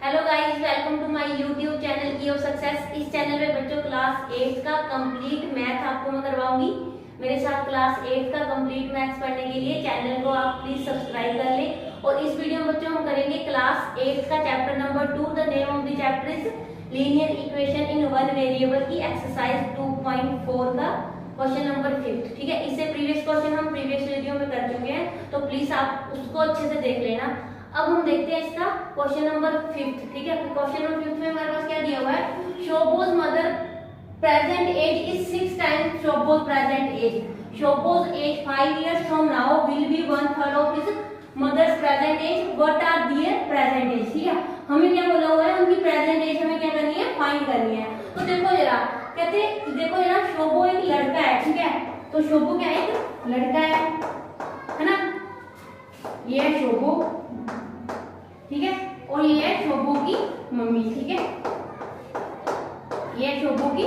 Hello guys, welcome to my YouTube channel key of success. इस channel में बच्चों class 8 का कंप्लीट मैथ आपको मैं करवाऊंगी। मेरे साथ क्लास 8 का कंप्लीट मैथ्स पढ़ने के लिए चैनल को आप प्लीज सब्सक्राइब कर लें। और इस वीडियो में बच्चों हम करेंगे क्लास 8 का chapter number 2। The name of the chapter is linear equation in one variable की एक्सरसाइज 2.4 का क्वेश्चन नंबर 5। ठीक है, इससे प्रीवियस क्वेश्चन हम प्रीवियस वीडियो में कर चुके हैं, तो प्लीज आप उसको अच्छे से देख लेना। अब हम देखते हैं इसका क्वेश्चन नंबर 5। ठीक है, क्वेश्चन नंबर 5 में हमारे पास क्या दिया हुआ है? Shobo's mother present age is 6 times Shobo's present age. Shobo's age 5 years from now will be 1/3 of his mother's present age. What are their present age? ठीक है, हमें क्या बोला हुआ है? उनकी प्रेजेंट एज हमें क्या करनी है? फाइंड करनी है। तो देखो जरा, कहते देखो जरा, शोबो एक लड़का है। ठीक है, तो शोबो क्या है? एक लड़का है ना? ये है शोबो, ठीक है, और ये है शोबो की मम्मी। ठीक है, ये है शोबो की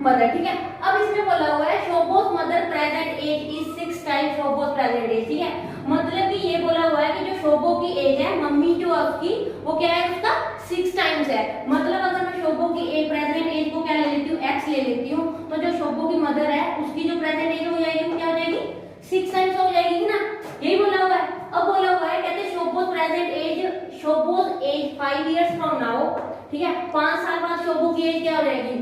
मदर। ठीक है, अब इसमें बोला हुआ है Shobo's mother present age is 6 times Shobo's present age. ठीक है, मतलब कि ये बोला हुआ है कि जो शोबो की एज है, मम्मी जो है उसकी, वो क्या है? उसका 6 टाइम्स है। मतलब अगर मैं शोबो की एज प्रेजेंट एज को क्या ले लेती हूँ? x ले लेती हूँ, तो जो शोबो की मदर है उसकी जो प्रेजेंट एज हो जाएगी, वो क्या हो जाएगी? 6 टाइम्स हो जाएगी ना? यही बोला हुआ है। अब बोला हुआ है, कहते Shobo's present age, Shobo's age 5 years from now। ठीक है, 5 साल बाद शोबो की एज क्या हो जाएगी?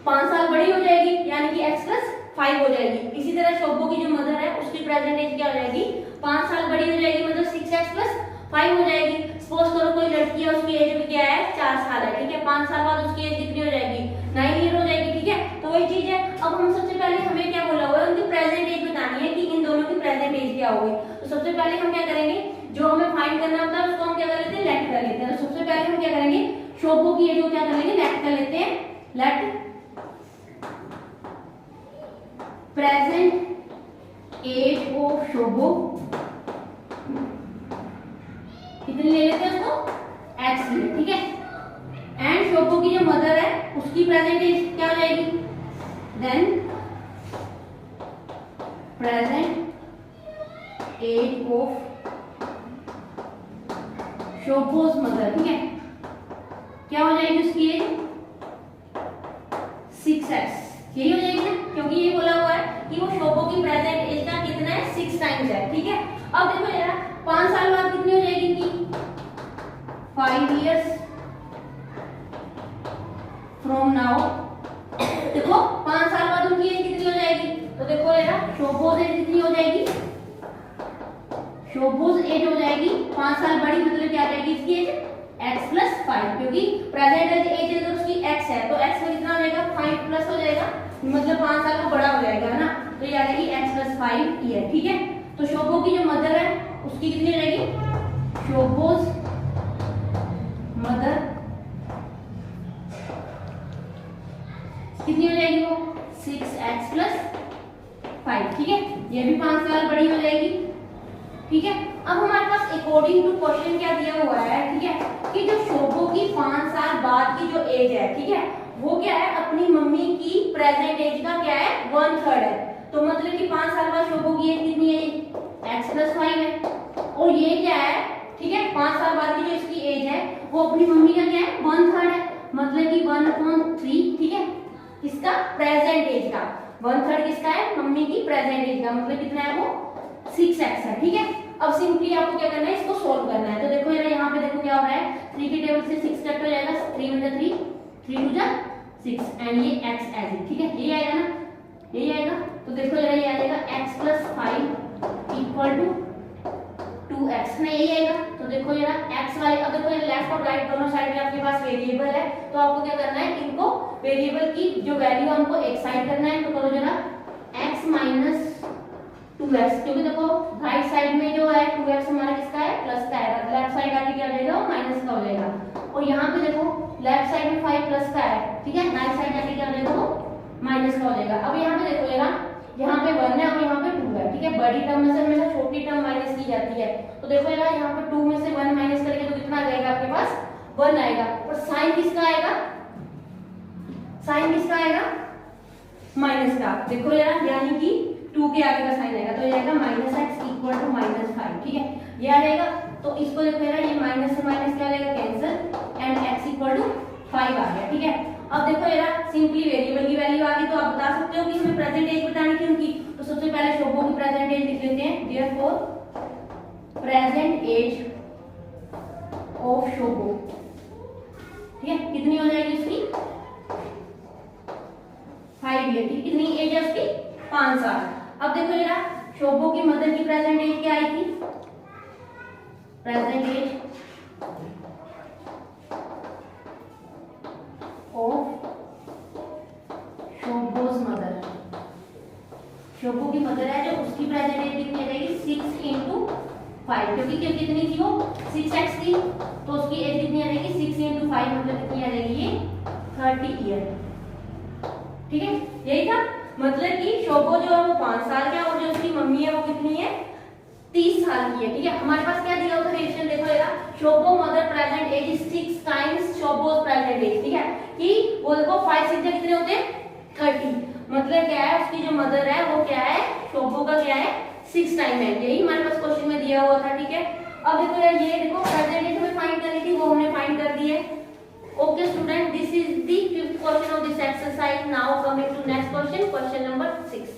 5 साल बड़ी हो जाएगी, यानी कि x + 5 हो जाएगी। इसी तरह शोबो की जो मदर है उसकी प्रेजेंट एज क्या हो जाएगी? 5 साल बड़ी हो जाएगी, मतलब 6x + 5 हो जाएगी। सपोज करो कोई लड़की है, उसकी एज भी क्या है? 4 साल है। ठीक है, 5 साल बाद उसकी एज कितनी हो जाएगी? 9 year हो जाएगी। ठीक है, तो वही चीज है। अब हम सबसे पहले हमें क्या बोला हुआ है? उनकी प्रेजेंट एज बतानी है कि इन दोनों की प्रेजेंट एज क्या होगी। तो सबसे पहले हम क्या करेंगे? जो हमें फाइंड करना होता है उसको हम क्या कर लेते हैं? लेट कर लेते हैं। तो सबसे पहले हम क्या करेंगे? शोबो की एज को क्या कर लेंगे? लेट कर लेते हैं। Late present age of Shobo कितनी ले लेते हैं उसको? x ले। ठीक है, एंड शोबो की जो मदर है उसकी प्रेजेंट एज क्या हो जाएगी? Then present age of Shobo's mother. ठीक है, क्या हो जाएगी उसकी एज? 6x। यही हो जाएगी ना, क्योंकि ये बोला हुआ है कि वो शोबो की प्रेजेंट एज का कितना है? 6 टाइम्स है। ठीक है, अब देखो जरा, 5 साल बाद कितनी हो जाएगी इनकी? 5 years from now। देखो 5 साल बाद उनकी एज कितनी हो जाएगी? तो देखो जरा, शोबोज एज कितनी हो जाएगी? शोबोज एज हो जाएगी 5 साल बड़ी, मतलब क्या आ जाएगी इसकी एज? x + 5, क्योंकि प्रेजेंट एज अगर उसकी x है तो x में कितना हो जाएगा? 5 प्लस हो जाएगा, मतलब 5 साल का बड़ा हो जाएगा ना, तो ये आ जाएगी x + 5 ईयर। ठीक है, तो शोबो की जो मदर है उसकी कितनी हो जाएगी? शोबोज मदर कितनी हो जाएगी? वो 6x + 5। ठीक है, ये भी 5 साल बड़ी हो जाएगी। ठीक है, अब हमारे पास अकॉर्डिंग टू क्वेश्चन क्या दिया हुआ है? ठीक है, कि जो शोबो की 5 साल बाद की जो एज है, ठीक है, वो क्या है? अपनी मम्मी की प्रेजेंट एज का क्या है? 1/3 है। तो मतलब कि 5 साल बाद शोबो की एज कितनी है? x + 5 है। और ये क्या है? ठीक है, 5 साल बाद की जो इसकी एज है वो अपनी मम्मी का क्या है? 1/3 है, मतलब कि 1/3। ठीक है, इसका प्रेजेंट एज का 1/3 किसका है? मम्मी की प्रेजेंट एज का, मतलब कितना है? वो 6x है। ठीक है, अब सिंपली आपको क्या करना है? इसको सोल्व करना है। तो देखो जरा, यहाँ पे देखो क्या हो रहा है? 3 की टेबल से 6 कट हो जाएगा, 3 × 3, 3 × 6, एंड ये x एज इट। ठीक है, यही आएगा ना? यही आएगा। तो देखो जरा, ये आ जाएगा x + 5 = 2x ना, यही आएगा। तो देखो जरा, x वाले, अगर कोई लेफ्ट और राइट दोनों साइड में आपके पास वेरिएबल है तो आपको क्या करना है? इनको वेरिएबल की जो वैल्यू है उनको एक साइड करना है। तो करो जरा, x - 2x, क्योंकि देखो राइट साइड में जो है 2x हमारा किसका है? प्लस का है। लेफ्ट साइड आके क्या हो जाएगा? वो माइनस का हो जाएगा। और यहाँ पे देखो लेफ्ट साइड में 5 प्लस का है। ठीक है, राइट साइड आके क्या हो जाएगा? वो माइनस का हो जाएगा। अब यहाँ पे देखो जरा, यहाँ पे 1 है और यहाँ पे 2 है। ठीक है, बड़ी टर्म में से हमेशा छोटी टर्म माइनस की जाती है। तो देखो जरा, यहाँ पे 2 में से 1 माइनस करके तो कितना आ जाएगा आपके पास? 1 आएगा। और साइन किसका आएगा? साइन किसका आएगा? माइनस का। देखो जरा, यानी कि 2 के आगे का साइन आएगा, तो ये आएगा -x = -5। ठीक है, ये आ जाएगा। तो इसको देखो यार, ये माइनस से माइनस क्या लेगा, cancel, and x equal to 5 आ गया। ठीक है, अब देखो यार सिंपली वेरिएबल की वैल्यू आ गई, तो आप बता सकते हो कि हमें प्रेजेंट एज बतानी थी उनकी। तो सबसे पहले शोभो की प्रेजेंट एज लिख लेते हैं, देयरफॉर प्रेजेंट एज ऑफ शोभो। ठीक है, कितनी हो जाएगी उसकी, 5 ईयर। कितनी एज है उसकी, 5 साल। अब देखो जरा शोभो की मदर की प्रेजेंट एज क्या आई थी, प्रेजेंट एज ऑफ शोभोज मदर, शोभो की मदर है जो, उसकी प्रेजेंट एज कितनी आ जाएगी, 6 इंटू 5, क्योंकि कितनी थी वो, 6x थी, तो उसकी एज कितनी आ जाएगी, 6 इंटू 5 मतलब कितनी आ जाएगी, ये 30 ईयर। ठीक है, यही था मतलब कि शोभो जो है वो 5 साल का, और जो उसकी मम्मी है वो कितनी है, 30 साल की है। ठीक है, हमारे पास क्या दिया होता है रिलेशन, देखो यार, Shobo mother present age is 6 times शोभोज प्रेजेंट एज। ठीक है, कि वो देखो 5 6 कितने होते हैं, 30, मतलब क्या है, उसकी जो मदर है वो क्या है, शोभो का क्या है, 6 टाइम है। यही हमारे पास क्वेश्चन में दिया हुआ था। ठीक है, अब देखो यार, ये देखो प्रेजेंट एज हमें फाइंड करनी थी, वो हमने फाइंड कर दी है। Okay student, this is the 5th question of this exercise. Now coming to next question, question number 6.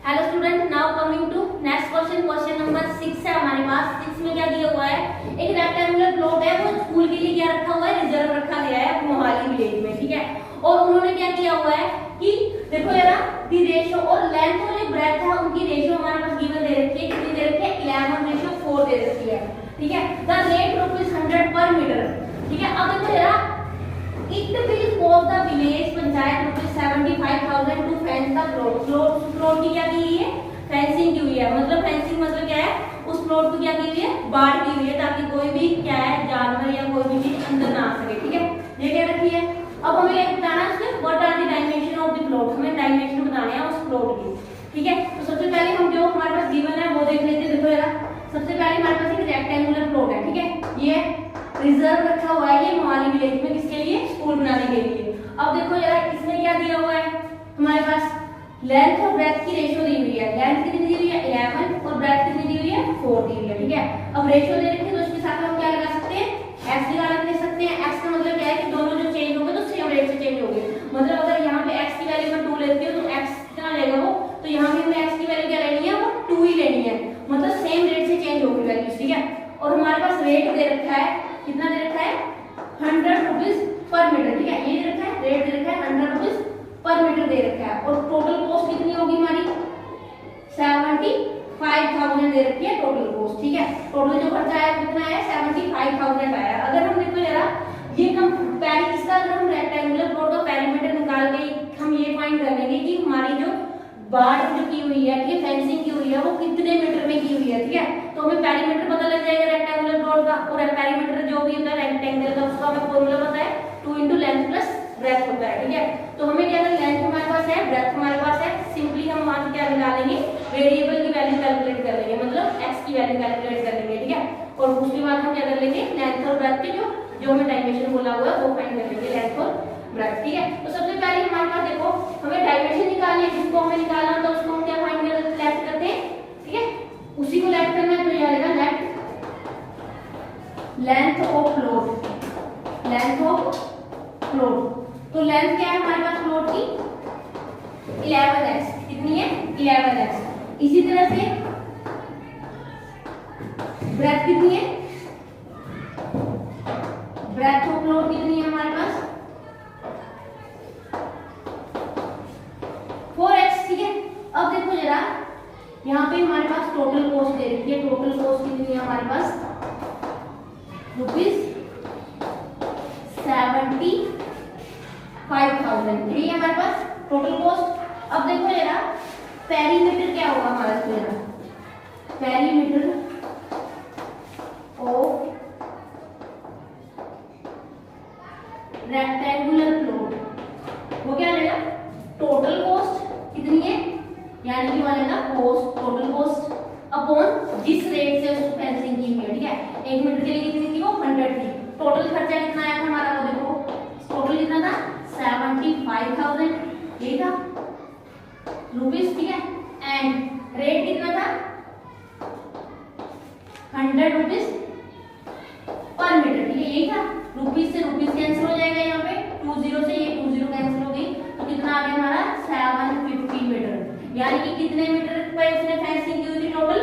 Hello student, now coming to next question, question number 6 है हमारे पास। 6 में क्या दिया हुआ है, एक रेक्टेंगुलर प्लॉट है, वो स्कूल के लिए क्या रखा हुआ है, रिजर्व रखा गया है मोहाली विलेज में। ठीक है, और उन्होंने क्या किया हुआ है कि देखो यार, दी रेशियो और लेंथ और जो ब्रेड्थ है उनकी रेशियो हमारे पास गिवन दे रखी है, कितनी दे रखी है, 11:4 दे रखी है। ठीक है, द रेट रुपीज 100 पर मीटर। ठीक है, अब देखो जरा, it will cost the village panchayat rupees 75,000 to fence the plot. Plot की क्या की हुई है, फेंसिंग की हुई है, मतलब फेंसिंग मतलब क्या है, उस प्लॉट को क्या की हुई है, बाड़ की हुई है, ताकि कोई भी क्या है, जानवर या कोई भी चीज अंदर ना आ सके। ठीक है, ये क्या रखी है। अब हमें क्या बताना है उसमें, what are the dimension of the plot, हमें डायमेंशन बताने हैं उस प्लॉट की। ठीक है, तो सबसे पहले हम जो हमारे पास गिवन है वो देख लेते हैं। देखो जरा, सबसे पहले हमारे पास एक रेक्टेंगुलर प्लॉट है। ठीक है, ये रिजर्व रखा हुआ है ये मोहाली विलेज में, किसके लिए, स्कूल बनाने के लिए। अब देखो जरा, इसमें क्या दिया हुआ है हमारे पास, लेंथ और ब्रेड्थ की रेशियो दी हुई है। लेंथ कितनी दी हुई है, 11, और ब्रेड्थ कितनी दी हुई है, 4 दी हुई है। ठीक है, अब रेशियो दे रखी है, तो इसके साथ हम क्या लगा सकते हैं, x निकाल दे सकते हैं। x का मतलब क्या है कि दोनों जो चेंज होंगे तो सेम रेट से चेंज होंगे, मतलब अगर यहाँ पे x की वैल्यू मैं 2 लेती हूँ तो x कितना लेगा वो, तो यहाँ पे हमें x की वैल्यू क्या लेनी है, वो 2 ही लेनी है, मतलब सेम रेट से चेंज होगी वैल्यूज। ठीक है, और हमारे पास रेट दे रखा है, कितना दे रखा है, 100 रुपीज पर मीटर। ठीक है, ये दे रखा है, रेट दे रखा है 100 रुपीज पर मीटर दे रखा है, और टोटल कॉस्ट कितनी होगी हमारी, 75,000 दे रखी है टोटल कॉस्ट। ठीक है, टोटल जो खर्चा आया कितना है, 75,000 आया। अगर हम देखो जरा, ये इसका अगर हम रेक्टेंगुलर प्लॉट का पेरीमीटर निकाल के हम ये फाइंड कर लेंगे कि हमारी जो बाड़ जो की हुई है, ठीक है, फेंसिंग की हुई है, वो कितने मीटर में की हुई है। ठीक है, तो हमें पेरीमीटर पता लग जाएगा रेक्टेंगुलर प्लॉट का, और पेरीमीटर जो भी होता है रेक्टेंगल का, उसका हमें फॉर्मूला पता है, 2 इंटू लेंथ प्लस ब्रेथ होता है। ठीक है, तो हमें क्या, लेंथ हमारे पास है, ब्रेथ हमारे पास है, सिंपली हम वहां से क्या निकालेंगे, वेरिएबल की वैल्यू कैलकुलेट कर लेंगे, मतलब x की वैल्यू कैलकुलेट कर लेंगे। ठीक है, और उसके बाद हम क्या कर लेंगे, लेंथ और ब्रेथ के जो हमें डायमेंशन बोला हुआ है वो फाइंड कर लेंगे, लेंथ और ब्रेथ। ठीक है, तो सबसे पहले हमारे पास देखो, हमें डायमेंशन निकालनी है, जिसको हमें निकालना होता है उसको हम क्या फाइंड कर लेफ्ट करते हैं। ठीक है, उसी को लेफ्ट करना है, तो ये आएगा left length of plot, length of plot. तो लेंथ क्या है हमारे पास प्लॉट की, 11x, कितनी है, 11x। इसी तरह से ब्रेथ कितनी है, ब्रेथ ऑफ प्लॉट कितनी है हमारे पास, 4x। ठीक है, अब देखो जरा, यहाँ पे हमारे पास टोटल कॉस्ट दे रखी है, टोटल कॉस्ट कितनी है हमारे पास, रुपीज 75,000, यही है हमारे पास टोटल कॉस्ट। अब देखो जरा, पेरीमीटर क्या होगा हमारा, जरा पेरीमीटर ऑफ रेक्टेंगुलर प्लॉट, वो क्या लेगा, टोटल कॉस्ट कितनी है, यानी कि वालेगा कॉस्ट, टोटल कॉस्ट अपॉन जिस रेट से उसको फेंसिंग की हुई है। ठीक है, 1 मीटर के लिए कितनी थी, वो 100 थी। टोटल खर्चा कितना आया था हमारा, वो देखो टोटल कितना था, 75,000, ये था रुपीज। ठीक है, एंड रेट कितना था, 100 रुपीज पर मीटर, ठीक है। यही था, रुपीज से रुपीज कैंसिल हो जाएगा यहाँ पे, 20 से ये 20 कैंसिल हो गई, तो कितना आ गया हमारा 750 मीटर। यानी कि कितने मीटर पे उसने फेंसिंग की हुई थी टोटल,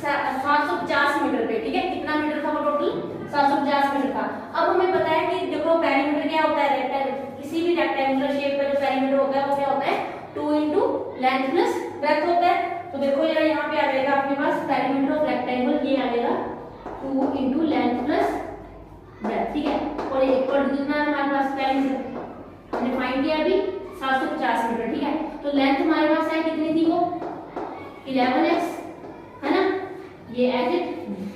750 मीटर पे, ठीक है। कितना मीटर था वो टोटल, 750 मीटर था। अब हमें पता है कि देखो पेरीमीटर क्या होता है, रेक्टेंगल, किसी भी रेक्टेंगुलर शेप का जो पेरीमीटर होता है वो क्या होता है, 2 इंटू लेंथ प्लस ब्रेथ होता है। तो देखो जरा यहाँ पे आ जाएगा आपके पास पेरीमीटर ऑफ रेक्टेंगल, ये आ जाएगा 2 इंटू लेंथ प्लस ब्रेथ, ठीक है। और ये इक्वल टू कितना है हमारे पास, पेरीमीटर हमने फाइंड किया अभी 750 मीटर, ठीक है। तो लेंथ हमारे पास है कितनी थी वो 11x, है ना, ये एज इट,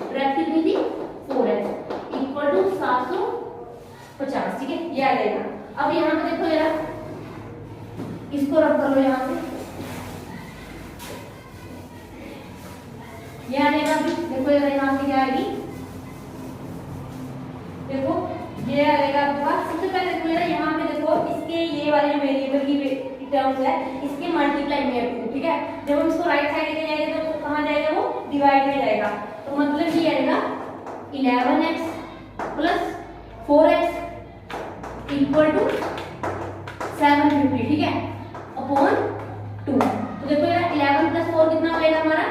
ब्रेथ कितनी थी 4x इक्वल टू 750, ठीक है, ये आ जाएगा। अब यहाँ पे देखो जरा, इसको रख कर लो यहाँ पे, ये आ जाएगा। अभी देखो जरा यहाँ पे क्या आएगी, देखो ये आ जाएगा आपके पास। सबसे पहले देखो जरा यहाँ पे देखो, इसके ये वाले जो वेरिएबल की टर्म्स है इसके मल्टीप्लाई में है, ठीक है। जब हम इसको राइट साइड लेके जाएंगे तो कहाँ जाएगा वो, डिवाइड में जाएगा। तो मतलब ये आएगा 11x plus 4x equal to 750, ठीक है, अपॉन 2। तो देखो यार 11 प्लस 4 कितना हो जाएगा हमारा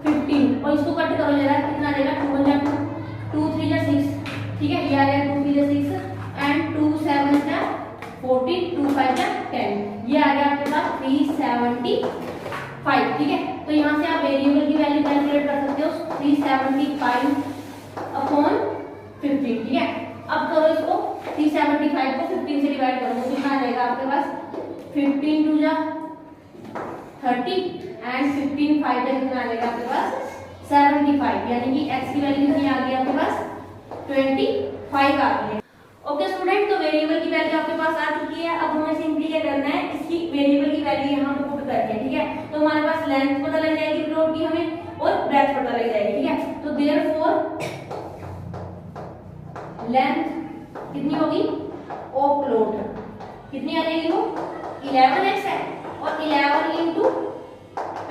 15, और इसको कट करो जरा, कितना आ जाएगा 2 1 जा 2 3 जा 6, ठीक है, ये आ गया 2 3 जा 6 एंड 2 7 जा 14 2 5 जा 10, ये आ गया आपके पास 375, ठीक है। तो यहाँ से आप वेरिएबल की वैल्यू कैलकुलेट कर सकते हो, 375 अपॉन 15, ठीक है। अब करो इसको, 375 को 15 से डिवाइड करो तो कितना आ जाएगा आपके पास, 15 2 जा 30 एंड 15 5 जा कितना आ जाएगा आपके पास 75, यानी कि x की वैल्यू कितनी आ गई आपके पास 25 आ गई है। ओके स्टूडेंट, तो वेरिएबल की वैल्यू आपके पास आ चुकी है। अब हमें सिंपली क्या करना है, इसकी वेरिएबल की वैल्यू यहाँ पे पुट करनी है, ठीक है। तो हमारे पास लेंथ पता लग जाएगी प्लॉट की हमें, और ब्रेथ पता लग जाएगी, ठीक है। तो देयरफॉर लेंथ कितनी होगी ऑफ प्लॉट, कितनी आ जाएगी वो 11x है, और 11 इंटू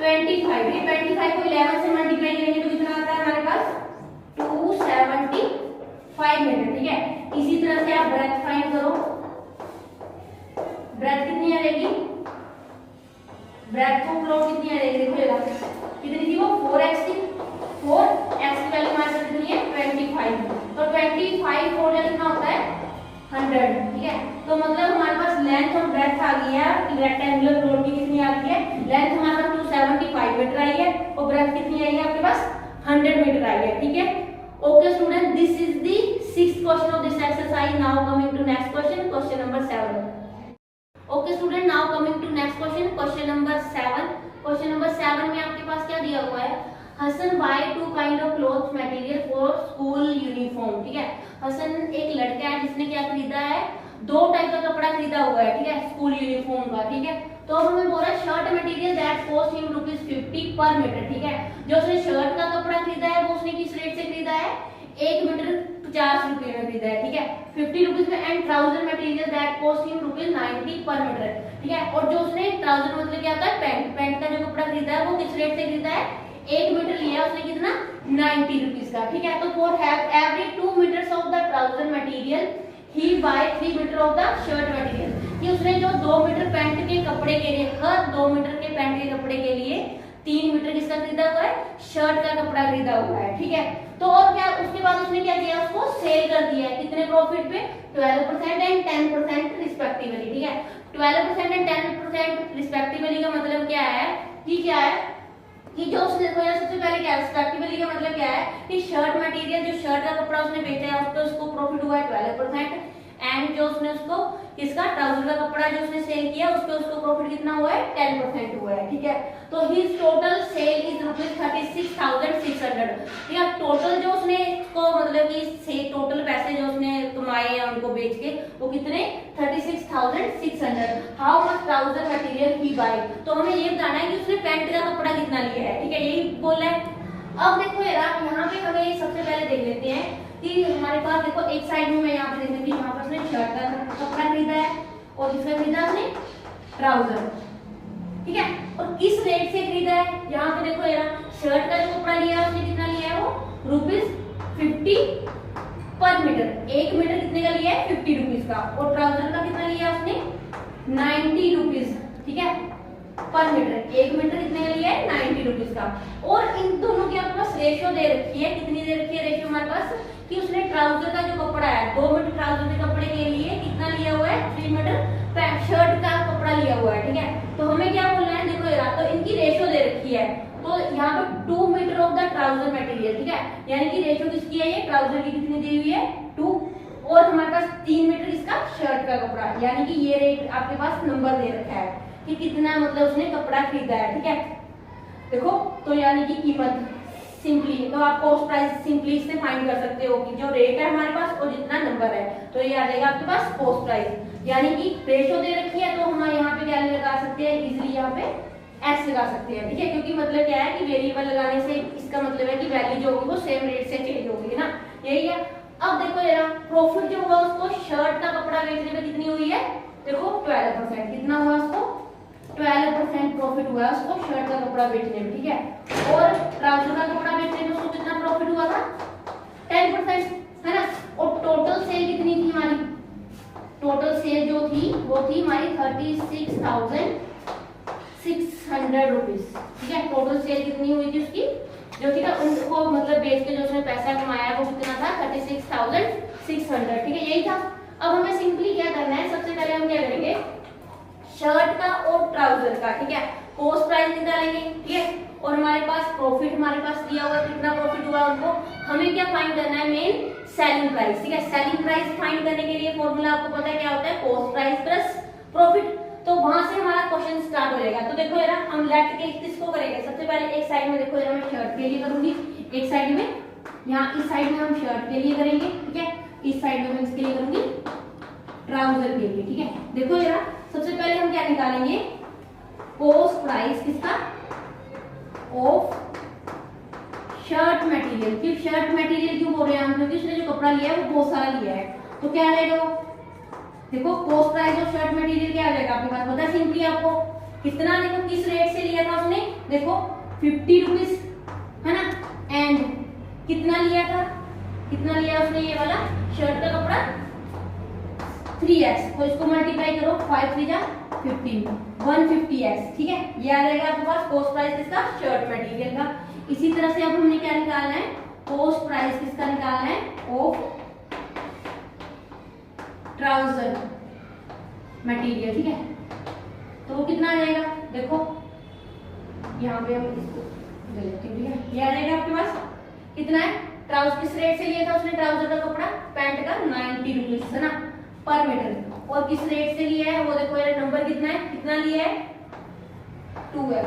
25, ये 25 को 11 से मल्टीप्लाई करेंगे तो कितना आता है हमारे पास 275 मीटर, ठीक है। इसी तरह से आप ब्रेथ फाइंड करो, ब्रेथ कितनी आ जाएगी, ब्रेथ को प्लॉट कितनी आ जाएगी, देखो कितनी थी वो 4x थी, 4x की वैल्यू हमारे पास कितनी है 25, तो 25 4 जा कितना होता है 100, ठीक है। तो मतलब हमारे पास लेंथ और ब्रेथ आ गई है, रेक्टेंगुलर प्लॉट की कितनी आ गई है, लेंथ हमारे पास 275 मीटर आई है, और ब्रेथ कितनी आई है आपके पास 100 मीटर आई है, ठीक है। Okay student, this is the 6th question of this exercise. Now coming to next question, question number 7। Okay student, now coming to next question, question number 7। Question number 7 में आपके पास क्या दिया हुआ है, Hasan buy 2 kind of cloth material for school uniform, ठीक है। हसन एक लड़का है जिसने क्या खरीदा है, 2 टाइप का कपड़ा खरीदा हुआ है, ठीक है, स्कूल यूनिफॉर्म का, ठीक है। तो अब हमें बोल रहा है shirt material that cost him ₹50 पर मीटर, ठीक है। जो उसने शर्ट का कपड़ा खरीदा है वो उसने किस रेट से खरीदा है, 1 मीटर 50 रुपए में खरीदा है, ठीक है, 50 रुपीज में। And trouser material that cost him ₹90 पर मीटर, ठीक है। और जो उसने ट्राउजर मतलब क्या होता है पैंट, पैंट का जो कपड़ा खरीदा है वो किस रेट से खरीदा है, 1 मीटर लिया उसने कितना 90 रुपीज का, ठीक है। तो for have every 2 metres of the trouser material he buy 3 metre of the shirt material, कि उसने जो 2 मीटर पैंट के कपड़े के लिए, हर 2 मीटर के पैंट के कपड़े के लिए 3 मीटर किसका खरीदा हुआ है, शर्ट का कपड़ा खरीदा हुआ है, ठीक है। तो और क्या, उसके बाद उसने क्या किया, उसको सेल कर दिया है, कितने प्रॉफिट पे 12% एंड 10% रिस्पेक्टिवली, ठीक है। 12% एंड 10% रिस्पेक्टिवली का मतलब क्या है, कि क्या है कि जो उसने सबसे पहले क्या रिस्पेक्टिवली का मतलब क्या है कि शर्ट मटेरियल, जो शर्ट का कपड़ा उसने बेचा है उस पर उसको प्रॉफिट हुआ है 12%, एंड जो उसने उसको किसका ट्राउजर का कपड़ा जो उसने सेल किया उस पे उसको प्रॉफिट कितना हुआ है 10% हुआ है, ठीक है। तो हिज टोटल सेल इज ₹36,600, ठीक है। टोटल जो उसने को मतलब कि से टोटल पैसे जो उसने कमाए हैं उनको बेच के वो कितने 36,600। How much trouser material he buy, तो हमें ये बताना है कि उसने पैंट का कपड़ा कितना लिया है, ठीक है, यही बोला है। अब देखो यार यहाँ पे हमें सबसे पहले देख लेते हैं कि हमारे पास देखो एक साइड में मैं यहाँ पे देख लेती हूँ, यहाँ पर उसने शर्ट का कपड़ा खरीदा है और दूसरा खरीदा उसने ट्राउजर, ठीक है। और किस रेट से खरीदा है, यहाँ पे देखो यार शर्ट का जो कपड़ा लिया है उसने कितना लिया है वो ₹50 पर मीटर। 1 मीटर कितने का लिया है? 50 रुपीज का। और ट्राउजर का कितना लिया उसने? 90 रुपीज, ठीक है, पर मीटर। 1 मीटर कितने का लिया है? 90 रुपीज का। और इन दोनों की आपके पास रेशियो दे रखी है। कितनी दे रखी है रेशियो हमारे पास? कि उसने ट्राउजर का जो कपड़ा है, 2 मीटर ट्राउजर के कपड़े के लिए कितना लिया हुआ है? 3 मीटर शर्ट का कपड़ा लिया हुआ है, ठीक है। तो हमें क्या बोलना है? देखो यार, तो इनकी रेशियो दे रखी है, तो यहाँ पे 2 metre of the trouser material, ठीक है, यानी कि रेशियो किसकी है? ये ट्राउजर की कितनी दी हुई है? 2। और हमारे पास 3 मीटर इसका शर्ट का कपड़ा, यानी कि ये रेट आपके पास नंबर दे रखा है कि कितना मतलब उसने कपड़ा खरीदा है, ठीक है। देखो, तो यानी कि कीमत सिंपली, तो आप कॉस्ट प्राइस सिंपली इससे फाइंड कर सकते हो कि जो रेट है हमारे पास और जितना नंबर है, तो ये आ जाएगा आपके पास कॉस्ट प्राइस। यानी कि रेशियो दे रखी है, तो हम यहाँ पे क्या लगा सकते हैं? इजीली यहाँ पे एस लगा सकते हैं, ठीक है, क्योंकि मतलब क्या है कि वेरिएबल लगाने से इसका मतलब है कि वैल्यू जो होगी वो सेम रेट से चेंज होगी ना, यही है। अब देखो जरा, प्रॉफिट जो हुआ उसको शर्ट का कपड़ा बेचने में कितनी हुई है? देखो 12%। कितना हुआ उसको? 12% प्रॉफिट हुआ है उसको शर्ट का कपड़ा बेचने में, ठीक है। और ट्राउजर का कपड़ा बेचने में उसको कितना प्रॉफिट हुआ था? 10%, है ना। और टोटल सेल कितनी थी हमारी? टोटल सेल जो थी वो थी हमारी 36,600 रुपीज, ठीक है। टोटल सेल कितनी हुई थी उसकी, जो थी ना उनको मतलब बेच के जो उसने पैसा कमाया वो कितना था? 36,600, ठीक है, यही था। अब हमें सिंपली क्या करना है? सबसे पहले हम क्या करेंगे? शर्ट का और ट्राउजर का, ठीक है, कॉस्ट प्राइस निकालेंगे, ठीक है। और हमारे पास प्रॉफिट हमारे पास दिया हुआ, कितना प्रॉफिट हुआ उनको, हमें क्या फाइंड करना है? मेन सेलिंग प्राइस, ठीक है। सेलिंग प्राइस फाइंड करने के लिए फॉर्मूला आपको पता है क्या होता है? Cost price plus profit. तो वहां से हमारा क्वेश्चन स्टार्ट हो जाएगा। तो देखो जरा, हम लेफ्ट के किसको करेंगे? सबसे पहले एक साइड में देखो जरा, मैं शर्ट के लिए करूंगी, एक साइड में, यहाँ इस साइड में हम शर्ट के लिए करेंगे, ठीक है, इस साइड में मैं इसके लिए करूंगी ट्राउजर के लिए, ठीक है। देखो जरा, सबसे पहले हम क्या निकालेंगे? कॉस्ट प्राइस किसका? Of shirt material. क्यों शर्ट मटेरियल क्यों बोल रहे हैं हम? क्योंकि उसने जो कपड़ा लिया है वो बहुत सारा लिया है। तो क्या आ जाएगा वो? देखो, cost price of shirt material क्या आ जाएगा आपके पास? पता है सिंपली आपको कितना? देखो किस रेट से लिया था उसने? देखो 50 रुपीज, है ना। एंड कितना लिया था? कितना लिया उसने ये वाला शर्ट का कपड़ा? 3x। तो इसको मल्टीप्लाई करो, 5 3 जा 15, 150x, ठीक है। ये आ जाएगा आपके पास कॉस्ट प्राइस किसका? शर्ट मटेरियल का। इसी तरह से अब हमने क्या निकालना है? कॉस्ट प्राइस किसका निकालना है? ऑफ ट्राउजर मटेरियल, ठीक है। तो वो कितना आ जाएगा? देखो यहाँ पे हम इसको ले लेते हैं, ठीक है। ये आ जाएगा आपके पास कितना है? ट्राउजर किस रेट से लिया था उसने ट्राउजर का कपड़ा? पैंट का 90 रुपीज, है ना, पर मीटर। और किस रेट से लिया है वो देखो, ये नंबर कितना है? कितना लिया है? 2x।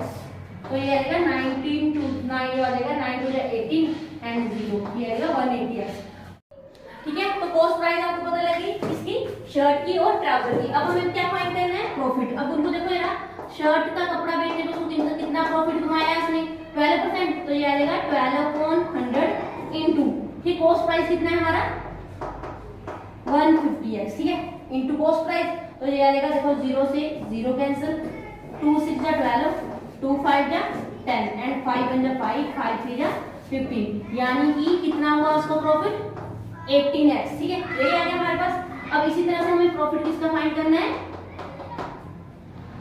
तो ये आएगा 19 टू 9 आ जाएगा, 9 टू 18 एंड 0, ये आएगा 180x, ठीक है। तो कॉस्ट प्राइस आपको पता लगी इसकी शर्ट की और ट्राउजर की। अब हमें क्या फाइंड करना है? प्रॉफिट। अब उनको देखो यार, शर्ट का कपड़ा बेचने में उसको कितना प्रॉफिट कमाया है उसने? 12%। तो ये आ जाएगा 12/100 इंटू, ठीक, कॉस्ट प्राइस कितना है हमारा? 150x, ठीक है, इंटू कॉस्ट प्राइस। तो ये आ जाएगा, देखो 0 से 0 कैंसिल, 2 6 जा 12, 2 5 जा 10 एंड 5 1 जा 5, 5 3 जा 15, यानी कि कितना हुआ उसका प्रॉफिट? 18x, ठीक है, यही आ गया हमारे पास। अब इसी तरह से हमें प्रॉफिट किसका फाइंड करना है?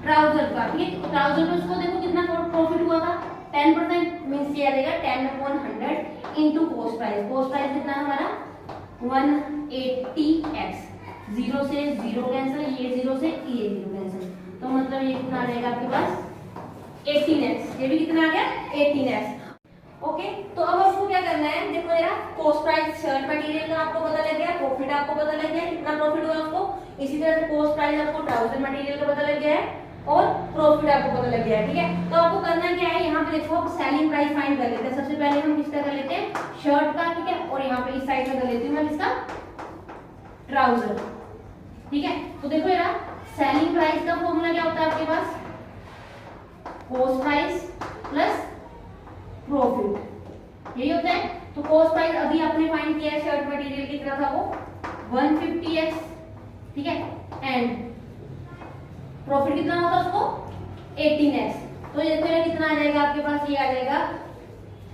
ट्राउजर का, ठीक है। ट्राउजर में उसको देखो कितना प्रॉफिट हुआ था? 10%, मींस ये आ जाएगा 10/100 into cost price. Cost price कितना है हमारा? 180x। 0 से 0 कैंसिल, ये 0 से ये 0 कैंसिल, तो मतलब ये कितना आ जाएगा आपके पास? 18x। ये भी कितना आ गया? 18x। ओके, तो अब आपको क्या करना है? देखो जरा, कॉस्ट प्राइस शर्ट मटेरियल का आपको पता लग गया, प्रॉफिट आपको पता लग गया कितना प्रॉफिट हुआ उसको। इसी तरह से कॉस्ट प्राइस आपको ट्राउजर मटेरियल का पता लग गया है और प्रॉफिट आपको पता लग गया है, ठीक है। तो आपको करना क्या है? यहाँ पे देखो आप सेलिंग प्राइस फाइंड कर लेते हैं। सबसे पहले हम किसका कर लेते हैं? शर्ट का, ठीक है। और यहाँ पे इस साइड में कर लेती हूँ मैं इसका ट्राउजर, ठीक है। तो देखो यार, सेलिंग प्राइस का फॉर्मूला क्या होता है आपके पास? कॉस्ट प्राइस प्लस प्रॉफिट, यही होता है। तो कॉस्ट प्राइस अभी आपने फाइंड किया है, शर्ट मटेरियल कितना था वो? 150x, ठीक है, एंड प्रॉफिट कितना होता है उसको? 18x। तो ये कितना आ जाएगा आपके पास? ये आ जाएगा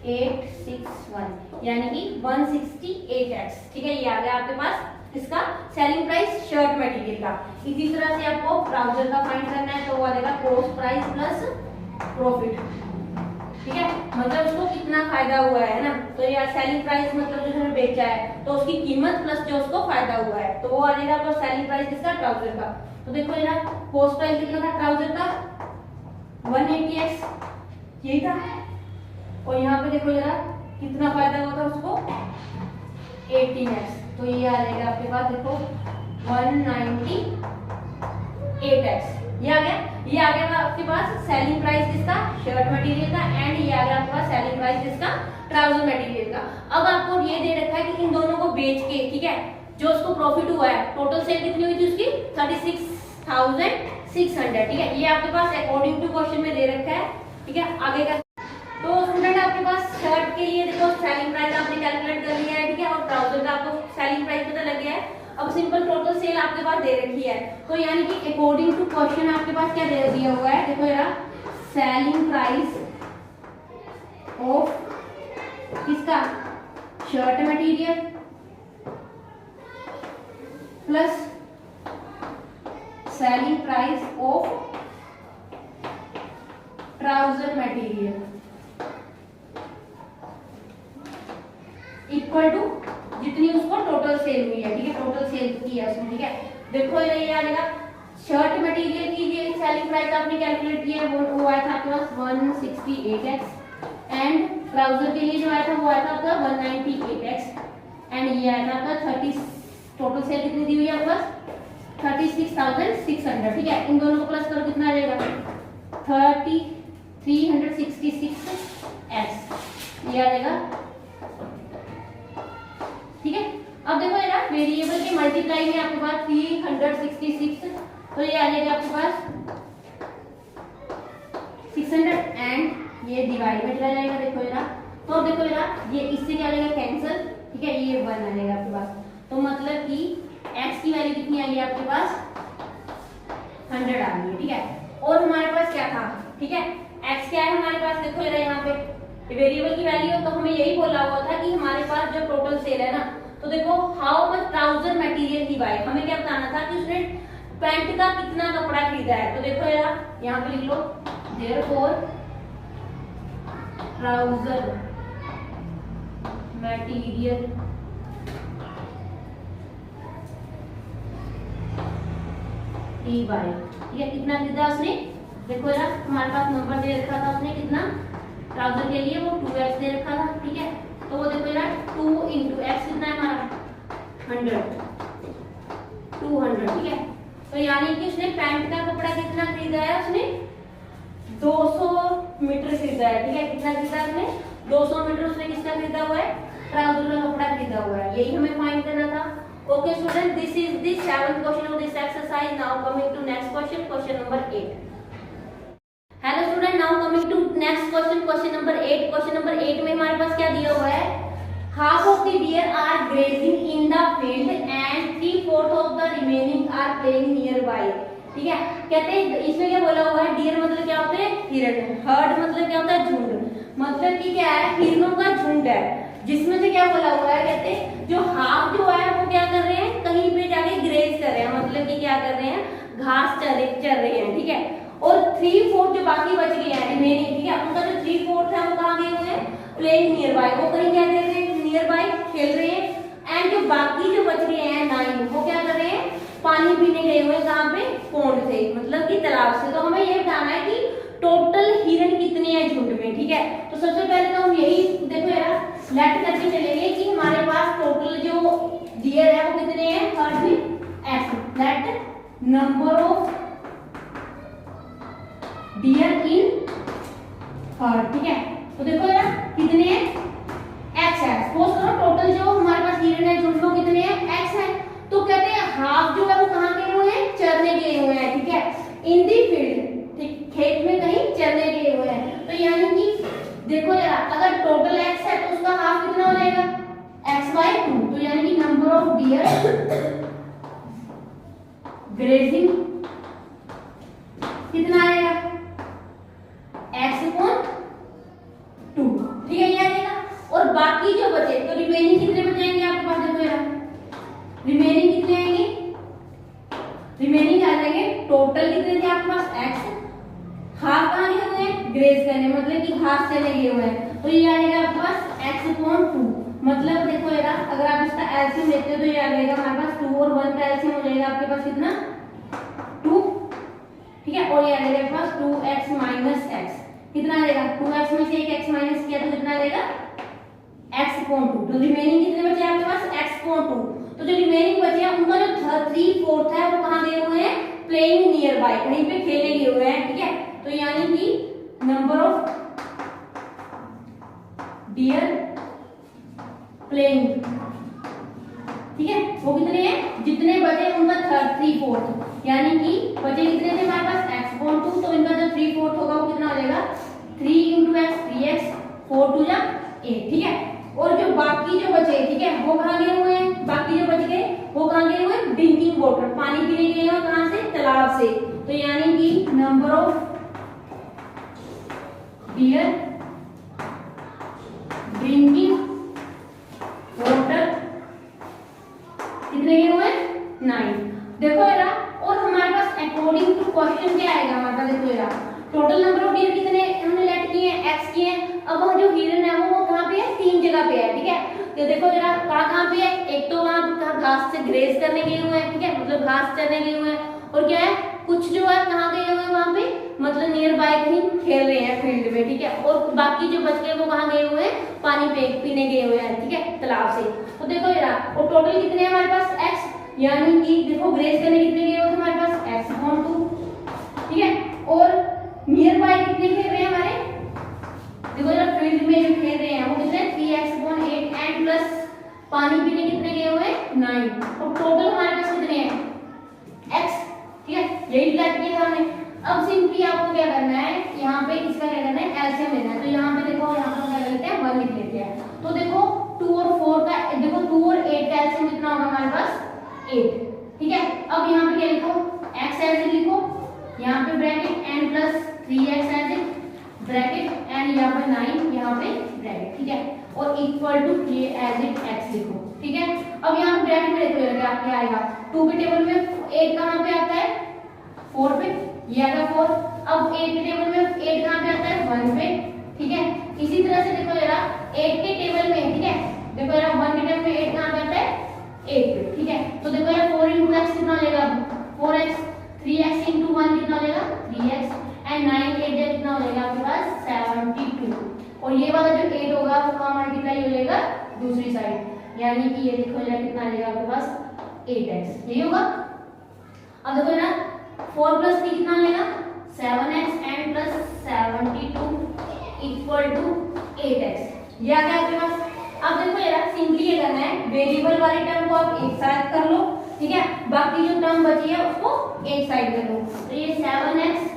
861 यानी कि 168x। ठीक है, ये आ गया आपके पास इसका सेलिंग प्राइस शर्ट मटेरियल का। इसी तरह से आपको ट्राउजर का फाइंड करना है, तो वो आ जाएगा कॉस्ट प्राइस प्लस प्रॉफिट। ठीक है, मतलब उसको कितना फायदा हुआ है ना, तो ये सेलिंग प्राइस मतलब जो उसने बेचा है तो उसकी कीमत प्लस जो उसको फायदा हुआ है, तो वो आ जाएगा आपका सेलिंग प्राइस इसका ट्राउजर का। तो देखो जरा कॉस्ट प्राइस कितना था ट्राउजर का 180x यही था, और यहाँ पे देखो जरा कितना फायदा हुआ था उसको 18x, तो ये आ जाएगा आपके पास देखो 198x। ये आ गया आपके पास सेलिंग प्राइस किसका शर्ट मटेरियल का, एंड ये आ गया आपके पास सेलिंग प्राइस किसका ट्राउजर मटेरियल का। अब आपको ये दे रखा है कि इन दोनों को बेच के, ठीक है, जो उसको प्रॉफिट हुआ है, टोटल सेल कितनी हुई थी उसकी 36,600। ठीक है, ये आपके पास अकॉर्डिंग टू क्वेश्चन में दे रखा है। ठीक है, आगे का तो स्टूडेंट आपके पास शर्ट के लिए देखो सेलिंग प्राइस आपने कैलकुलेट कर लिया है। ठीक है, और ट्राउजर का आपको सेलिंग प्राइस पता लग गया है। अब सिंपल टोटल सेल आपके पास दे रखी है, तो यानी कि अकॉर्डिंग टू क्वेश्चन आपके पास क्या दे दिया हुआ है, देखो यार सेलिंग प्राइस ऑफ किसका shirt material plus selling price of trouser material equal to जितनी उसको टोटल सेल हुई है। ठीक है, टोटल सेल की है उसने। ठीक है, देखो ये आ जाएगा शर्ट मटेरियल की जो सेलिंग प्राइस आपने कैलकुलेट किया है वो आया था आपके पास 168x, एंड ट्राउजर के लिए जो आया था वो आया था आपका 198x, एंड ये आया था आपका 30। टोटल सेल कितनी दी हुई है आपके पास 36,600। ठीक है, इन दोनों को प्लस करो कितना आ जाएगा 366x, ये आ जाएगा। ठीक है, अब देखो यार वेरिएबल के मल्टीप्लाई में आपके पास 366, तो ये आ जाएगा आपके पास 600, एंड ये डिवाइड में चला जाएगा। देखो यार, तो देखो यार ये इससे क्या आ जाएगा कैंसिल। ठीक है, ये 1 आ जाएगा आपके पास, तो मतलब कि x की वैल्यू कितनी आ गई आपके पास 100 आ गई। ठीक है, और हमारे पास क्या था, ठीक है x क्या है हमारे पास, देखो यार यहाँ पे वेरिएबल की वैल्यू, तो हमें यही बोला हुआ था कि हमारे पास जो टोटल सेल है ना, तो देखो how much trouser material he buy, हमें क्या बताना था कि उसने पैंट का कितना कपड़ा खरीदा है। तो देखो यार यहाँ पे लिख लो therefore trouser material he bye. ठीक है, कितना खरीदा उसने, देखो यार हमारे पास नंबर दे रखा था उसने कितना ट्राउजर के लिए वो 2x दे रखा था। ठीक है, तो वो देखो यार 2 × x कितना है हमारा 100 200। ठीक है, तो यानी कि उसने पैंट का कपड़ा कितना खरीदा है, उसने 200 मीटर खरीदा है। ठीक है, कितना खरीदा उसने 200 मीटर उसने किसका खरीदा हुआ है ट्राउजर का कपड़ा खरीदा हुआ है, यही हमें फाइंड करना था। Okay student, this is the 7th question of this exercise. Now coming to next question, question number 8। Hello student, now coming to next question, question number 8। Question number 8 में हमारे पास क्या दिया हुआ है, half of the deer are grazing in the field and 3/4 of the remaining are playing nearby. ठीक है, कहते हैं इसमें क्या बोला हुआ है, डियर मतलब क्या होते हैं हिरण, हर्ड मतलब क्या होता है झुंड, मतलब कि क्या है हिरणों का झुंड है, जिसमें से क्या बोला हुआ है, कहते हैं जो हाफ जो है वो क्या कर रहे हैं कहीं पे जाके ग्रेज कर रहे हैं, मतलब कि क्या कर रहे हैं घास चर रहे हैं। ठीक है, और 3/4 जो बाकी बच गए हैं रिमेनिंग, ठीक है, उनका जो 3/4 है वो कहाँ गए हुए हैं प्लेइंग नियर बाय, वो कहीं क्या कर रहे हैं नियर बाय खेल रहे हैं, एंड जो बाकी जो बच गए हैं 9 वो क्या कर रहे हैं पानी पीने गए हुए हैं, कहाँ पे पौंड से, मतलब कि तालाब से। तो हमें ये बताना है कि टोटल हिरन कितने हैं झुंड में। ठीक है, तो सबसे पहले तो हम यही देखो यार लेट करके चलेंगे कि हमारे पास टोटल जो डियर है वो कितने हैं, हर्ड में x, let number of dear in heard. ठीक है, तो देखो यार कितने हैं एक्स है, सपोज करो टोटल जो हमारे पास हिरन है झुंड में कितने हैं एक्स है, तो कहते हैं हाफ जो है वो कहाँ गए हुए हैं चरने गए हुए हैं। ठीक है, इन दी फील्ड, ठीक खेत में कहीं चरने गए हुए हैं, तो यानी कि देखो यार अगर टोटल x है तो उसका हाफ कितना हो जाएगा x/2, तो यानी कि नंबर ऑफ डियर ग्रेजिंग कितना आएगा x/2। ठीक है, यानी बाकी जो बचे तो रिमेनिंग कितने बचेंगे आपके पास, देखो यार रिमेनिंग कितने आएंगे, रिमेनिंग आ जाएंगे टोटल कितने थे आपके पास x, हाफ कहाँ लिखे हुए हैं ग्रेस करने, मतलब कि हाफ चले गए हुए हैं, तो ये आएगा आपके पास x अपॉन 2, मतलब देखो यार अगर आप इसका एलसीएम लेते हो तो ये आ जाएगा हमारे पास 2 और 1 का एलसीएम हो जाएगा आपके पास कितना 2, ठीक है, और ये आ जाएगा आपके पास 2x माइनस x, कितना आ जाएगा 2x में से एक x माइनस किया तो कितना आ जाएगा x अपॉन 2, तो रिमेनिंग कितने बचे आपके पास x अपॉन 2, तो जो रिमेनिंग बचे हैं उनका जो 3/4 है वो कहां गए हुए हैं, प्लेइंग नियर बाय, कहीं पे खेले गए हुए हैं, ठीक है, तो यानी कि नंबर ऑफ डियर प्लेइंग, ठीक है, वो कितने हैं, जितने बचे उनका 3/4, यानी कि बचे कितने थे हमारे पास x अपॉन 2, तो इनका जो 3/4 होगा वो कितना हो जाएगा 3 × x 3x 4 2 जा 8, ठीक है, और जो बाकी जो बचे, ठीक है, वो कहां गए हुए हैं, बाकी जो बच गए वो कहां गए हुए हैं, ड्रिंकिंग वाटर, पानी पीने गए हैं, कहां से, तालाब से, तो यानी कि number of dear drinking water कितने गए हुए हैं 9, देखो यार, और हमारे पास अकॉर्डिंग टू क्वेश्चन क्या आएगा हमारे पास, देखो यार टोटल नंबर ऑफ डियर कितने हमने लेट किए हैं x किए हैं, अब वह जो हिरन है वो कहां पे है, 3 जगह पे है, ठीक है, तो देखो जरा कहां पे है, एक तो वहां घास से ग्रेज करने गए हुए हैं, ठीक है, मतलब घास चरने गए हुए हैं, और क्या है कुछ जो है कहां गए हुए हैं वहां पे, मतलब नियर बाय कहीं खेल रहे हैं फील्ड में, ठीक है, और बाकी जो बच गए वो कहां गए हुए हैं, पानी पीने गए हुए हैं, ठीक है, तालाब से, तो देखो यार और टोटल कितने हैं हमारे पास x, यानी कि देखो ग्रेज करने कितने गए हुए हमारे पास x अपॉन 2, ठीक है, और नियर बाय कितने खेल रहे हैं हमारे, देखो जरा फील्ड में जो खेल रहे हैं वो कितने 3x अपॉन 8 एंड प्लस पानी पीने कितने गए हुए हैं 9, और टोटल हमारे पास कितने हैं x, ठीक है, यही प्लॉट किया था हमने, अब सिंपली आपको क्या करना है, यहाँ पे इसका क्या करना है एलसीएम लेना है, तो यहाँ पे देखो यहाँ पे क्या लेते हैं 1 लिख लेते हैं, तो देखो 2 और 4 का, देखो 2 और 8 का एलसीएम कितना होगा हमारे पास 8, ठीक है, अब यहाँ पे क्या लिखो x एज लिखो, यहाँ पे bracket n plus 3x age bracket and यहाँ पे 9 यहाँ पे ब्रैकेट, ठीक है, और इक्वल टू ये एज इट x लिखो, ठीक है, अब यहाँ पे ब्रैकेट में देखो क्या आएगा, 2 के टेबल में 8 कहाँ पे आता है 4 पे, ये आएगा 4, अब 8 के टेबल में 8 कहाँ पे आता है 1 पे, ठीक है, इसी तरह से देखो जरा 8 के टेबल में, ठीक है, देखो जरा 1 के टेबल में 8 कहाँ पे आता है 8 पे, ठीक है, तो देखो यार 4 × x कितना हो जाएगा 4x, 3x × 1 कितना हो जाएगा 3x एंड 9 8 कितना हो जाएगा आपके पास 72, और ये वाला जो 8 होगा वो कहाँ मल्टीप्लाई हो जाएगा दूसरी साइड, यानी कि ये देखो जरा कितना आ जाएगा आपके पास 8x, यही होगा, अब देखो ना 4 + 3 कितना आएगा 7x and plus 72 equal to 8x, ये आ गया आपके पास, अब देखो यार सिंपली ये करना है, वेरिएबल वाली टर्म को आप एक साइड कर लो, ठीक है, बाकी जो टर्म बची है उसको एक साइड कर लो, तो ये 7x,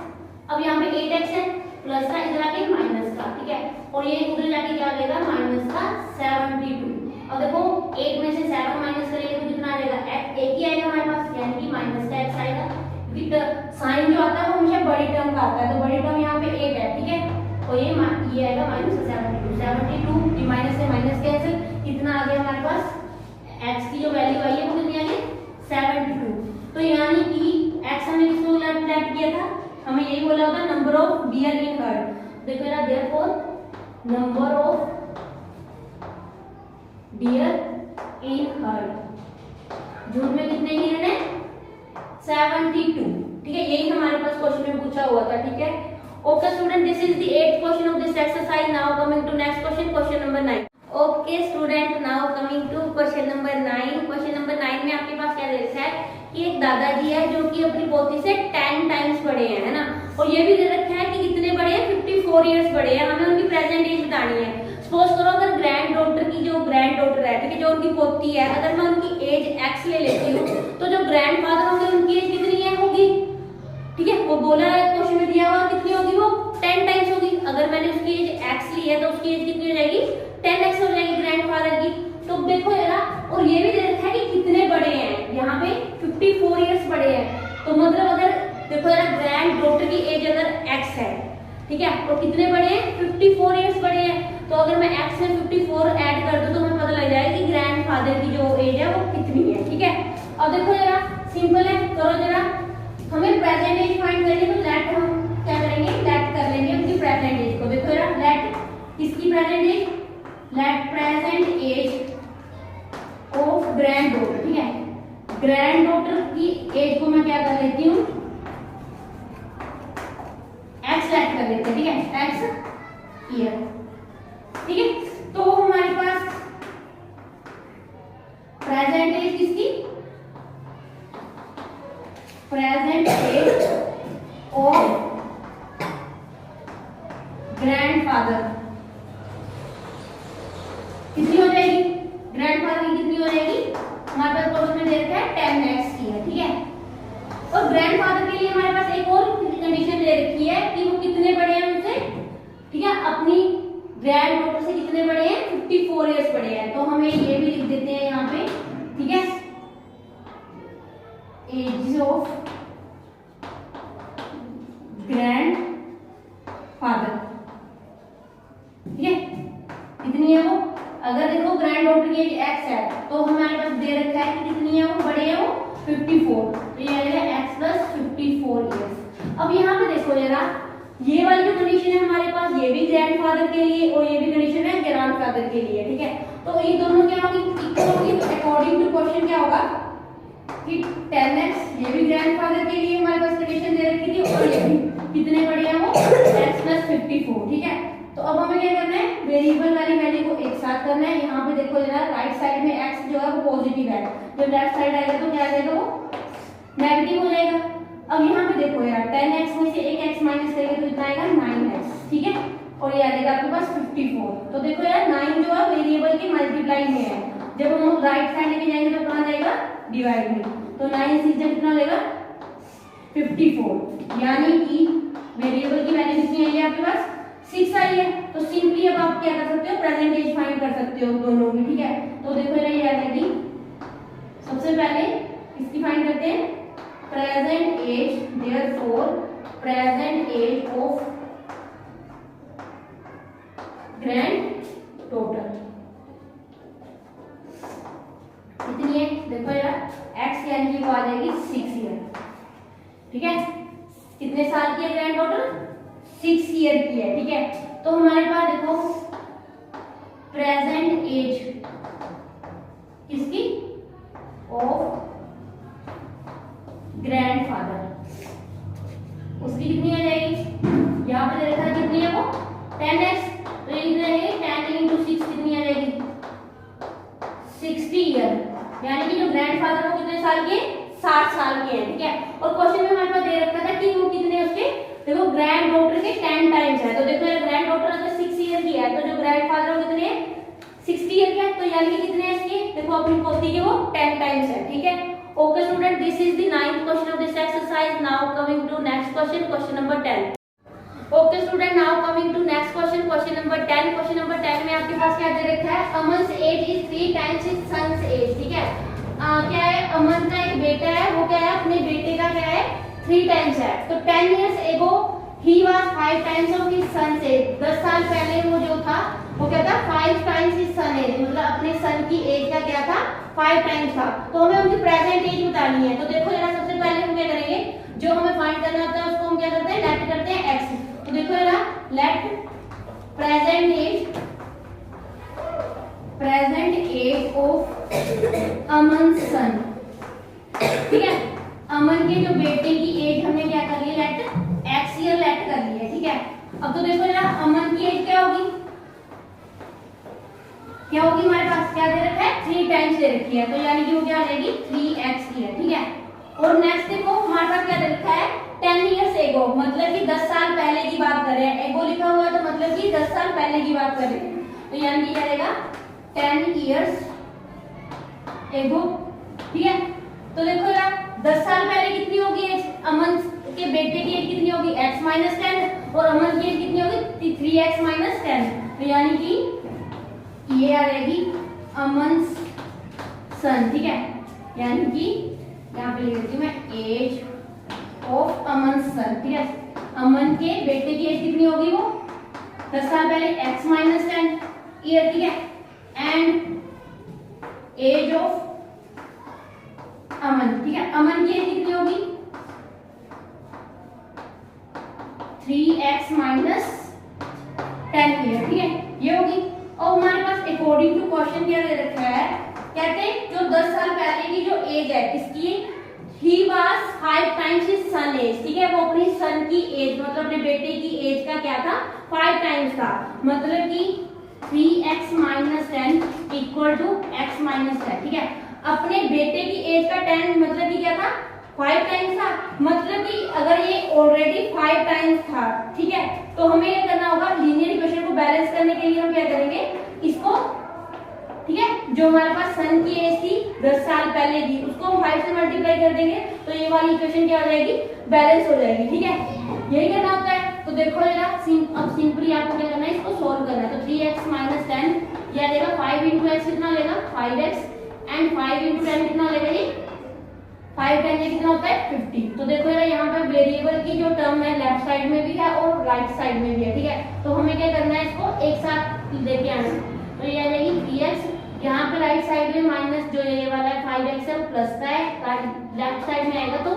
अब यहाँ पे 8x है प्लस का इधर आके माइनस का, ठीक है, और ये उधर जाके क्या आ जाएगा माइनस का 72, अब देखो 8 में से 7 माइनस करेंगे तो कितना आ जाएगा एक ही आएगा हमारे पास, यानी कि माइनस का x आएगा, क्योंकि साइन जो आता है वो हमेशा बड़ी टर्म का आता है, तो बड़ी टर्म यहाँ पे 8 है, ठीक है, तो ये आएगा माइनस का 72, ये माइनस से माइनस कैंसिल, कितना आ गया हमारे पास x की जो वैल्यू आई है वो कितनी आ गई 72, तो यानी कि x हमने किसको प्लॉट किया था, हमें यही बोला होता number of dear in heard, देखो ना therefore number of dear in heard, झूठ में कितने हिरन है 72, ठीक है, यही हमारे पास क्वेश्चन में पूछा हुआ था, ठीक है, okay student, this is the 8th question of this exercise, now coming to next question, question number 9, okay student, now coming to question number 9, question number 9 में आपके पास क्या दे रखा है कि एक दादाजी है जो कि अपनी पोती से 10 टाइम्स बड़े हैं, है ना, और ये भी दे रखा है कि कितने बड़े हैं 54 इयर्स बड़े हैं, हमें उनकी प्रेजेंट एज बतानी है, सपोज करो अगर ग्रैंड डॉटर की जो ग्रैंड डॉटर है, ठीक है, जो उनकी पोती है, अगर मैं उनकी एज x ले लेती हूँ तो जो ग्रैंड फादर होंगे उनकी एज कितनी है होगी, ठीक है, वो बोला है क्वेश्चन में दिया हुआ कितनी होगी, वो 10 टाइम्स होगी, अगर मैंने उसकी एज x ली है तो उसकी एज कितनी हो जाएगी 10x हो जाएगी ग्रैंड फादर की, तो देखो जरा, और ये भी दे रखा है कि कितने बड़े हैं, यहाँ पे 54 इयर्स बड़े हैं, तो मतलब अगर देखो जरा ग्रैंड डॉटर की एज अगर x है, ठीक है, तो कितने बड़े हैं 54 इयर्स बड़े हैं, तो अगर मैं x में 54 ऐड फादर की जो एज है वो कितनी है, ठीक है। अब देखो जरा सिंपल है, करो जरा, हमें प्रेजेंट एज फाइंड करनी है, तो लेट हम क्या करेंगे, लेट कर लेंगे उनकी प्रेजेंट एज को। देखो जरा लेट किसकी present age, let present age of granddaughter, ठीक है। ग्रैंड डॉटर की एज को मैं क्या कर लेती हूँ, एक्स लेट कर लेते हैं, ठीक है, एक्स ईयर, ठीक है। तो हमारे पास प्रेजेंट एज किसकी, प्रेजेंट एज ऑफ ग्रैंडफादर कितनी हो जाएगी, ग्रैंडफादर की कितनी हो जाएगी, हमारे पास क्वेश्चन में दे रखा है 10x की है, ठीक है। और ग्रैंडफादर के लिए हमारे पास एक और कंडीशन दे रखी है कि वो कितने बड़े हैं उनसे, ठीक है, अपनी ग्रैंड डॉटर से कितने बड़े हैं, 54 इयर्स बड़े हैं। तो हमें ये भी लिख देते हैं यहाँ पे, ठीक है, एज ऑफ ग्रैंड फादर, ठीक है, कितनी है वो, अगर देखो ग्रैंड डॉटर की एज x है तो हमारे पास दे रखा है कि कितनी है वो, बड़े हैं वो 54, तो ये आ जाएगा x + 54 इयर्स। अब यहाँ पे देखो जरा, ये वाली जो कंडीशन है हमारे पास, ये भी ग्रैंडफादर के लिए और ये भी कंडीशन है ग्रैंडफादर के लिए, ठीक है। तो ये दोनों क्या होगी, इक्वल होगी। तो अकॉर्डिंग टू क्वेश्चन क्या होगा कि 10x, ये भी ग्रैंडफादर के लिए हमारे पास कंडीशन दे रखी थी, और ये भी कितने बड़े हैं वो, x + 54, ठीक है। तो अब हमें क्या करना है, वेरिएबल वाली वैल्यू को एक साथ करना है। यहाँ पे देखो जरा, राइट साइड में x जो है वो पॉजिटिव है, जब लेफ्ट साइड आएगा तो क्या आ जाएगा, वो नेगेटिव हो जाएगा। अब यहाँ पे देखो यार, 10x में से एक x माइनस करेंगे तो इतना आएगा 9x, ठीक है, और ये आ जाएगा आपके पास 54। तो देखो यार 9 जो है वेरिएबल के मल्टीप्लाई में है, जब हम राइट साइड लेके जाएंगे तो कहाँ जाएगा, डिवाइड में। तो 9 से कितना हो जाएगा 54, यानी कि वेरिएबल की वैल्यू कितनी आई है आपके पास, 6 आई है। तो सिंपली अब आप क्या कर सकते हो, प्रेजेंट एज फाइंड कर सकते हो दोनों की, ठीक है। तो देखो ये आ जाएगी, सबसे पहले इसकी फाइंड करते हैं, present age, therefore present age of granddaughter कितनी है, देखो यार x यानी कि वो आ जाएगी 6 ईयर, ठीक है। कितने साल की है ग्रैंड डॉटर, 6 ईयर की है, ठीक है। तो हमारे पास देखो प्रेजेंट एज किसकी, ऑफ ग्रैंडफादर, उसकी कितनी आ जाएगी, यहाँ पे देखा कितनी है वो 10x, तो ये रहेगी 10 × 6 कितनी आ जाएगी 60 ईयर, यानी कि जो ग्रैंडफादर वो कितने साल के, 60 साल के हैं, ठीक है। और क्वेश्चन में हमारे पास दे रखा था कि वो कितने उसके, देखो ग्रैंड डॉटर के 10 टाइम्स है, तो देखो ग्रैंड डॉटर अगर 6 ईयर की है तो जो ग्रैंडफादर वो कितने 60 ईयर के है, तो यानी कि कितने हैं इसके, देखो अपनी पोती के वो 10 टाइम्स है, ठीक है। Okay student, this is the 9th question of this exercise. Now coming to next question, question number 10। Okay student, now coming to next question, question number 10। Question number 10 में आपके पास क्या दे रखा है, Aman's age is 3 times his son's age, ठीक है। क्या है, अमन का एक बेटा है, वो क्या है, अपने बेटे का क्या है 3 टाइम्स है। तो 10 years ago he was 5 times of his son's age, 10 साल पहले वो जो था वो क्या था 5 times his son age, मतलब अपने सन की एज का क्या था 5 टाइम्स था। तो हमें उनकी प्रेजेंट एज बतानी है। तो देखो जरा, सबसे पहले हम क्या करेंगे, जो हमें फाइंड करना होता है उसको हम क्या करते हैं, लेट करते हैं x। तो देखो जरा, लेट प्रेजेंट एज ऑफ अमन सन, ठीक है। अमन के जो बेटे की एज हमने क्या कर ली, लेट x ईयर लेट कर ली है, ठीक है। अब तो देखो जरा, अमन की एज क्या होगी, क्या होगी, हमारे पास क्या दे रखा है 3 टाइम्स दे रखी है, तो यानी कि वो क्या आ जाएगी 3x ईयर, ठीक है। और नेक्स्ट देखो हमारे पास क्या दे रखा है 10 years ago, मतलब कि 10 साल पहले की बात कर रहे हैं, एगो लिखा हुआ है तो मतलब कि 10 साल पहले की बात कर रहे हैं, तो यानी कि क्या रहेगा 10 years ago, ठीक है। तो देखो यार 10 साल पहले कितनी होगी एज, अमन के बेटे की एज कितनी होगी x - 10, और अमन की एज कितनी होगी 3x - 10, तो यानी कि ये आ जाएगी अमन सन, ठीक है। यानी कि यहाँ पे लिख देती हूँ मैं एज ऑफ अमन सन, ठीक है। अमन के बेटे की एज कितनी होगी, वो 10 साल पहले x - 10 ईयर, ठीक है। एंड एज है, ये होगी। और हमारे पास अकॉर्डिंग टू क्वेश्चन क्या दे रखा है, कहते हैं जो 10 साल पहले की जो एज है किसकी, he was 5 times his son age, ठीक है, वो अपनी सन की एज मतलब अपने बेटे की एज का क्या था, 5 टाइम्स था, मतलब कि 3x minus 10 equal to x minus 10, ठीक है। अपने बेटे की एज का 10 मतलब कि क्या था, 5 टाइम्स था, मतलब कि अगर ये ऑलरेडी 5 टाइम्स था, ठीक है, तो हमें ये करना होगा लीनियर इक्वेशन को बैलेंस करने के लिए हम क्या करेंगे इसको, ठीक है, जो हमारे पास सन की एज थी 10 साल पहले की उसको हम 5 से मल्टीप्लाई कर देंगे तो ये वाली इक्वेशन क्या हो जाएगी, बैलेंस हो जाएगी, ठीक है। यही करना होता है। तो देखो जरा अब सिंपली आपको क्या करना है, इसको सोल्व करना है। तो 3x माइनस 10 यह देगा 5 इंटू एक्स कितना लेगा 5x एंड 5 इंटू 10 कितना लेगा ये 5 10 ये कितना होता है 50। तो देखो जरा यहाँ पे वेरिएबल की जो टर्म है लेफ्ट साइड में भी है और राइट साइड में भी है, ठीक है। तो हमें क्या करना है इसको एक साथ लेके आना है। तो ये आ जाएगी 3x, यहाँ पे राइट साइड में माइनस जो ये वाला है 5x है वो प्लस का है, लेफ्ट साइड में आएगा तो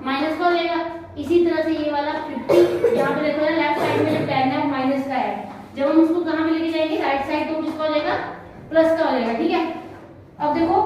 माइनस का हो जाएगा। इसी तरह से ये वाला 50, यहाँ पे देखो लेफ्ट साइड में जो 10 है वो माइनस का है, जब हम उसको कहाँ पे लेके जाएंगे राइट साइड तो किसका हो जाएगा प्लस का हो जाएगा, ठीक है। अब देखो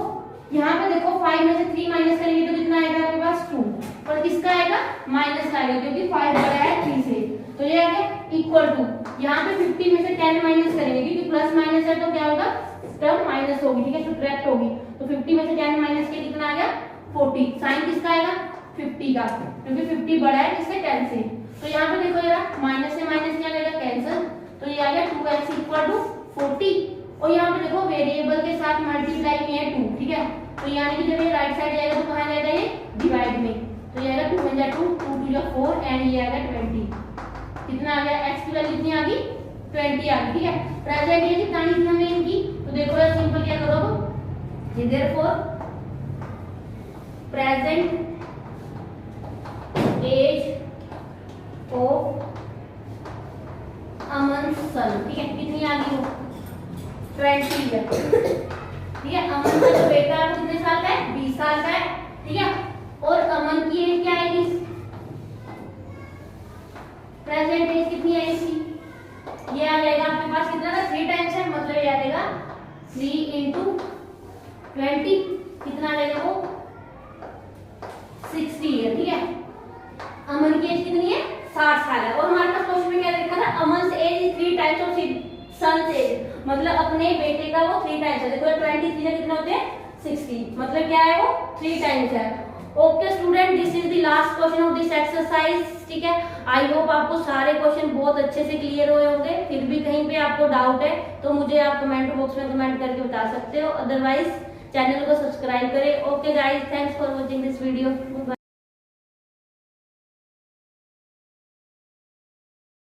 यहाँ पे देखो 5 में से 3 माइनस करेंगे तो कितना आएगा आपके पास 2, और किसका आएगा माइनस का आएगा क्योंकि 5 बड़ा है 3 से, तो ये आ गया इक्वल टू, यहाँ पे 50 में से 10 माइनस करेंगे क्योंकि प्लस माइनस है तो क्या होगा टर्म माइनस होगी, ठीक है, सब्ट्रैक्ट होगी। तो 50 में से 10 माइनस के कितना आ गया 40, साइन किसका आएगा 50 का क्योंकि 50 बड़ा है किससे 10 से। तो यहाँ पे देखो जरा माइनस से माइनस क्या लगेगा कैंसिल, तो ये आ गया 2x इक्वल टू 40, और यहाँ पे देखो वेरिएबल के साथ मल्टीप्लाई में है 2, ठीक है। तो यानी कि जब ये राइट साइड जाएगा तो कहाँ जाएगा ये डिवाइड में, तो ये आएगा 2 1 जा 2 2 2 जा 4 एंड ये आएगा 20, कितना आ गया x की वैल्यू कितनी आ गई 20 आ गई, ठीक है। प्रेजेंट एज कितनी थी हमें इनकी, तो देखो यार सिंपल क्या करो अब, ये देयरफॉर प्रेजेंट एज ऑफ अमन सन, ठीक है, कितनी आ गई वो 20 है, ठीक है। अमन का जो बेटा है वो कितने साल का है 20 साल का है, ठीक है। और अमन की एज क्या आएगी, प्रेजेंट एज कितनी आएगी, ये आ जाएगा आपके पास कितना था 3 टाइम्स है, मतलब ये आ जाएगा 3 इंटू 20 कितना आ जाएगा वो 60 है, ठीक है। अमन की एज कितनी है 60 साल है, और हमारे पास क्वेश्चन में क्या लिखा था Aman age is 3 times of son age, मतलब अपने बेटे का वो 3 टाइम्स है। देखो 23 से कितना होते हैं 60, मतलब क्या है वो 3 टाइम्स है। Okay student, this is the last question of this exercise, ठीक है। आई होप आपको सारे क्वेश्चन बहुत अच्छे से क्लियर हुए होंगे। फिर भी कहीं पे आपको डाउट है तो मुझे आप कमेंट बॉक्स में कमेंट करके बता सकते हो, अदरवाइज चैनल को सब्सक्राइब करें। Okay guys, thanks for watching this video.